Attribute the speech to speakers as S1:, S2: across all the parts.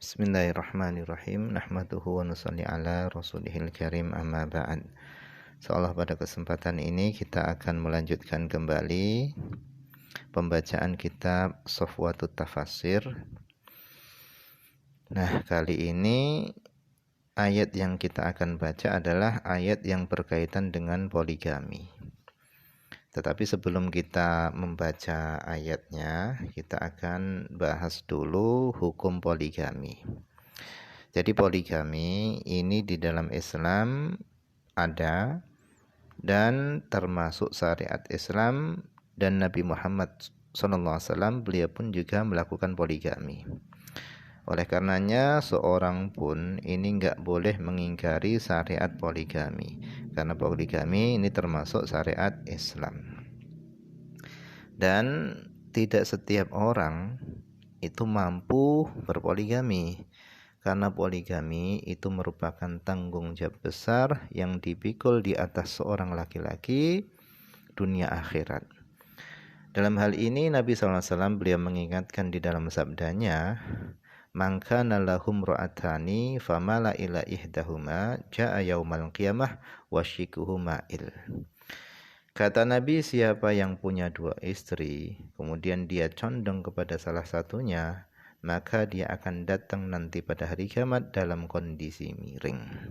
S1: Bismillahirrahmanirrahim. Nahmaduhu wa nusalli ala rasulihil karim, amma ba'd. Seolah pada kesempatan ini kita akan melanjutkan kembali pembacaan kitab Safwatut Tafasir. Nah, kali ini ayat yang kita akan baca adalah ayat yang berkaitan dengan poligami. Tetapi sebelum kita membaca ayatnya, kita akan bahas dulu hukum poligami. Jadi poligami ini di dalam Islam ada dan termasuk syariat Islam, dan Nabi Muhammad SAW beliau pun juga melakukan poligami. Oleh karenanya seorang pun ini enggak boleh mengingkari syariat poligami, karena poligami ini termasuk syariat Islam. Dan tidak setiap orang itu mampu berpoligami, karena poligami itu merupakan tanggung jawab besar yang dipikul di atas seorang laki-laki dunia akhirat. Dalam hal ini Nabi SAW beliau mengingatkan di dalam sabdanya, "Man kana lahum ra'atani famala ila ihdahuma jaa yaumal qiyamah wasyikuhu ma'il." Kata Nabi, siapa yang punya dua istri, kemudian dia condong kepada salah satunya, maka dia akan datang nanti pada hari kiamat dalam kondisi miring.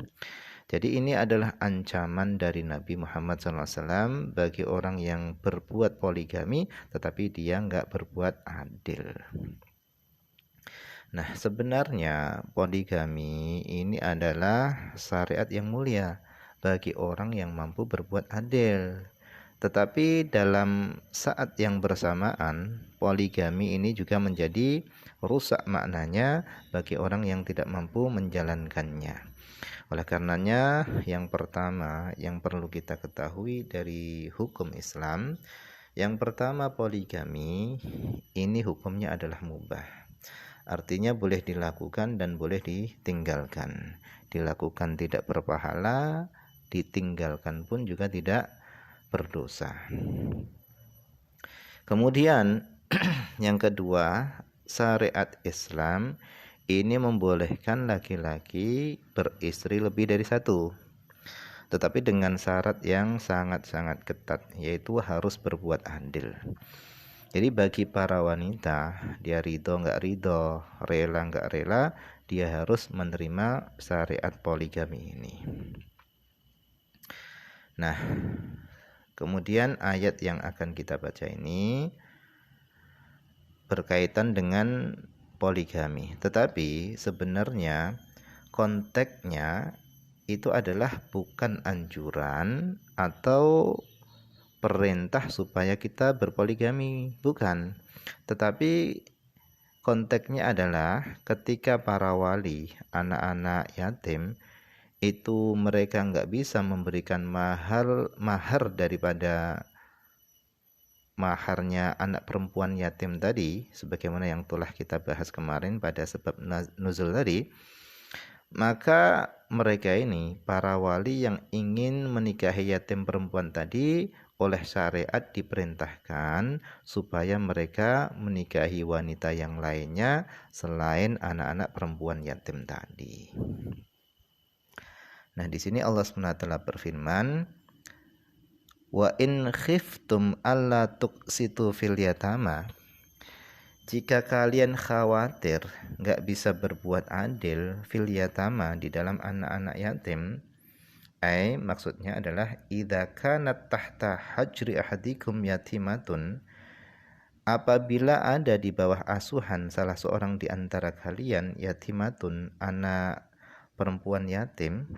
S1: Jadi ini adalah ancaman dari Nabi Muhammad SAW bagi orang yang berbuat poligami, tetapi dia enggak berbuat adil. Nah, sebenarnya poligami ini adalah syariat yang mulia bagi orang yang mampu berbuat adil. Tetapi dalam saat yang bersamaan, poligami ini juga menjadi rusak maknanya bagi orang yang tidak mampu menjalankannya. Oleh karenanya, yang pertama yang perlu kita ketahui dari hukum Islam, yang pertama poligami ini hukumnya adalah mubah. Artinya boleh dilakukan dan boleh ditinggalkan. Dilakukan tidak berpahala, ditinggalkan pun juga tidak berdosa. Kemudian yang kedua, syariat Islam ini membolehkan laki-laki beristri lebih dari satu, tetapi dengan syarat yang sangat-sangat ketat, yaitu harus berbuat adil. Jadi bagi para wanita, dia ridho nggak ridho, rela nggak rela, dia harus menerima syariat poligami ini. Nah, kemudian ayat yang akan kita baca ini berkaitan dengan poligami. Tetapi sebenarnya konteksnya itu adalah bukan anjuran atau perintah supaya kita berpoligami, bukan. Tetapi konteksnya adalah ketika para wali anak-anak yatim itu mereka nggak bisa memberikan mahar daripada maharnya anak perempuan yatim tadi, sebagaimana yang telah kita bahas kemarin pada sebab nuzul tadi, maka mereka ini para wali yang ingin menikahi yatim perempuan tadi oleh syariat diperintahkan supaya mereka menikahi wanita yang lainnya selain anak-anak perempuan yatim tadi. Nah, di sini Allah SWT berfirman, "Wa in khiftum alla tuqsitu fil yatama." Jika kalian khawatir enggak bisa berbuat adil fil yatama di dalam anak-anak yatim, maksudnya adalah idza kanat tahta hajri ahadikum yatimatun, apabila ada di bawah asuhan salah seorang di antara kalian yatimatun, anak perempuan yatim,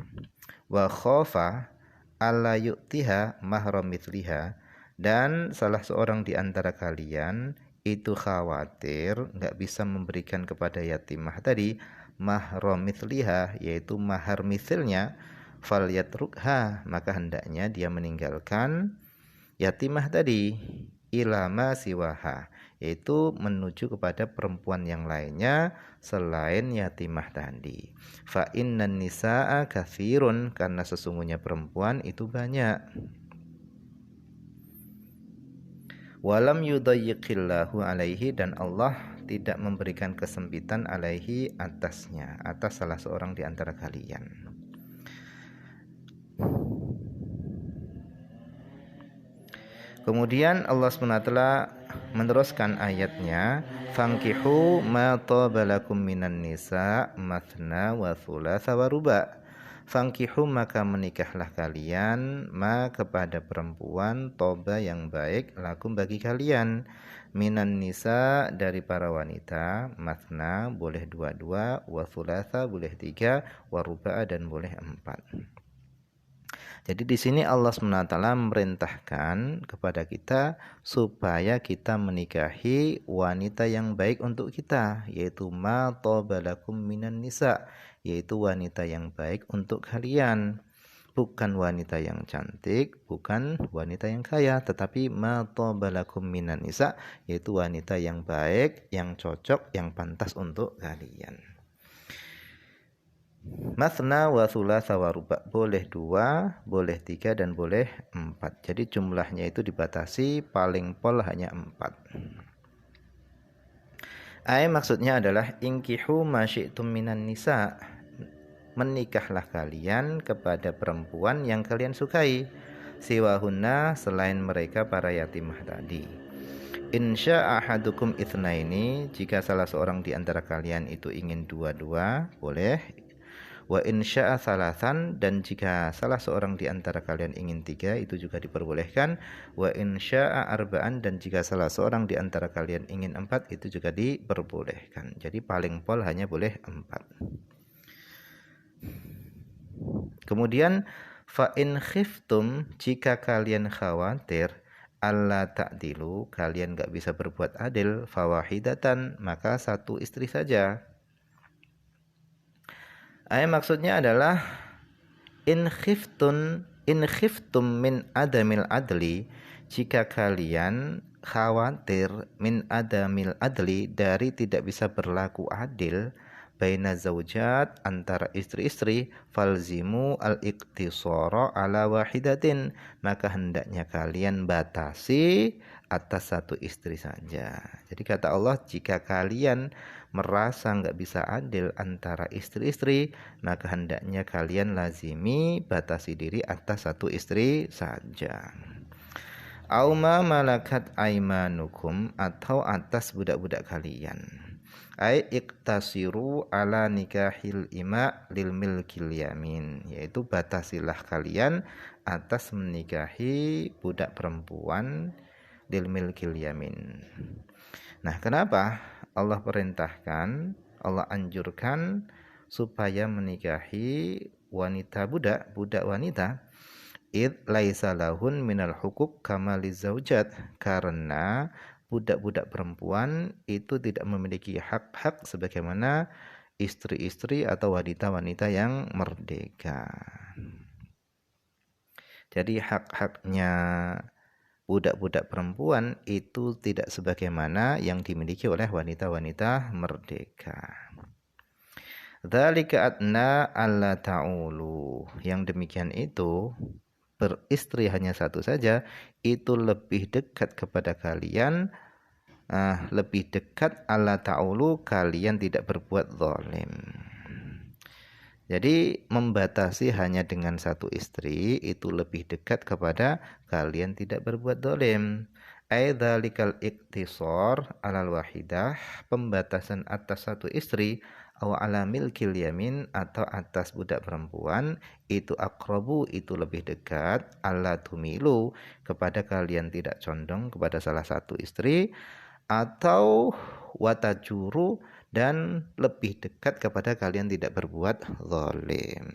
S1: wa khofa alla yu'tiha mahram mithliha, dan salah seorang di antara kalian itu khawatir enggak bisa memberikan kepada yatimah tadi mahram mithliha, yaitu mahar misilnya, fal yatrukha, maka hendaknya dia meninggalkan yatimah tadi, ilama siwaha, yaitu menuju kepada perempuan yang lainnya selain yatimah tadi. Fa innan nisaa katsirun, karena sesungguhnya perempuan itu banyak. Walam yudayyiqillahu alaihi, dan Allah tidak memberikan kesempitan alaihi atasnya, atas salah seorang di antara kalian. Kemudian Allah SWT meneruskan ayatnya, fankihu ma tabalakum minan nisa mathna wa thulatha wa ruba. Fankihu maka menikahlah kalian ma kepada perempuan toba yang baik lakum bagi kalian, minan nisa dari para wanita, mathna boleh dua-dua, wa thulatha boleh tiga, wa ruba dan boleh empat. Jadi di sini Allah SWT memerintahkan kepada kita supaya kita menikahi wanita yang baik untuk kita, yaitu ma tabalakum minan nisa, yaitu wanita yang baik untuk kalian. Bukan wanita yang cantik, bukan wanita yang kaya, tetapi ma tabalakum minan nisa, yaitu wanita yang baik, yang cocok, yang pantas untuk kalian. Mathna wa thulatha wa ruba, boleh dua, boleh tiga, dan boleh empat. Jadi jumlahnya itu dibatasi, paling pol hanya empat. Maksudnya adalah ingkihu ma syi'tum minan nisa, menikahlah kalian kepada perempuan yang kalian sukai, siwahunna selain mereka para yatimah tadi. Insya ahadukum itsnaini, jika salah seorang di antara kalian itu ingin dua-dua, boleh. Wa insya'a salasan, dan jika salah seorang di antara kalian ingin tiga, itu juga diperbolehkan. Wa insya'a arba'an, dan jika salah seorang di antara kalian ingin empat, itu juga diperbolehkan. Jadi paling pol hanya boleh empat. Kemudian fa in khiftum, jika kalian khawatir alla ta'dilu, kalian gak bisa berbuat adil, fawahidatan, maka satu istri saja. Maksudnya adalah in khiftum min adamil adli, jika kalian khawatir min adamil adli, dari tidak bisa berlaku adil, baina zaujat, antara istri-istri, falzimu al-iqtisara ala wahidatin, maka hendaknya kalian batasi atas satu istri saja. Jadi kata Allah, jika kalian merasa nggak bisa adil antara istri-istri, maka hendaknya kalian lazimi batasi diri atas satu istri saja. Auma malakat aimanukum, atau atas budak-budak kalian. Iktasiru ala nikahil ima lil milkil yamin, yaitu batasilah kalian atas menikahi budak perempuan lil milkil yamin. Nah, kenapa Allah perintahkan, Allah anjurkan supaya menikahi wanita budak wanita? Id laisa lahun minal hukuk kama lizaujat, karena budak-budak perempuan itu tidak memiliki hak-hak sebagaimana istri-istri atau wanita-wanita yang merdeka. Jadi hak-haknya budak-budak perempuan itu tidak sebagaimana yang dimiliki oleh wanita-wanita merdeka. Dzalika adna alla ta'ulu, yang demikian itu, beristri hanya satu saja, itu lebih dekat kepada kalian, lebih dekat alla ta'ulu, kalian tidak berbuat zalim. Jadi membatasi hanya dengan satu istri itu lebih dekat kepada kalian tidak berbuat zalim. Aidzalikal iktisar alal wahidah, pembatasan atas satu istri, aw ala milkil yamin, atau atas budak perempuan, itu aqrabu, itu lebih dekat, alla tumilu, kepada kalian tidak condong kepada salah satu istri, atau watajuru, dan lebih dekat kepada kalian tidak berbuat zalim.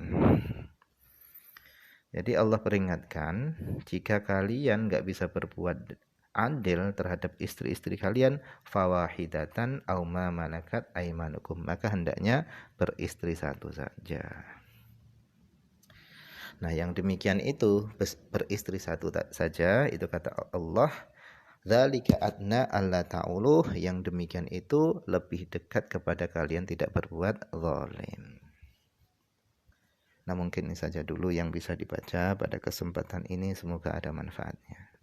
S1: Jadi Allah peringatkan, jika kalian gak bisa berbuat adil terhadap istri-istri kalian, fawahidatan aw ma malakat aimanukum, maka hendaknya beristri satu saja. Nah, yang demikian itu beristri satu saja, itu kata Allah, dzalika adna alla ta'ulu, yang demikian itu lebih dekat kepada kalian tidak berbuat zalim. Nah, mungkin ini saja dulu yang bisa dibaca pada kesempatan ini, semoga ada manfaatnya.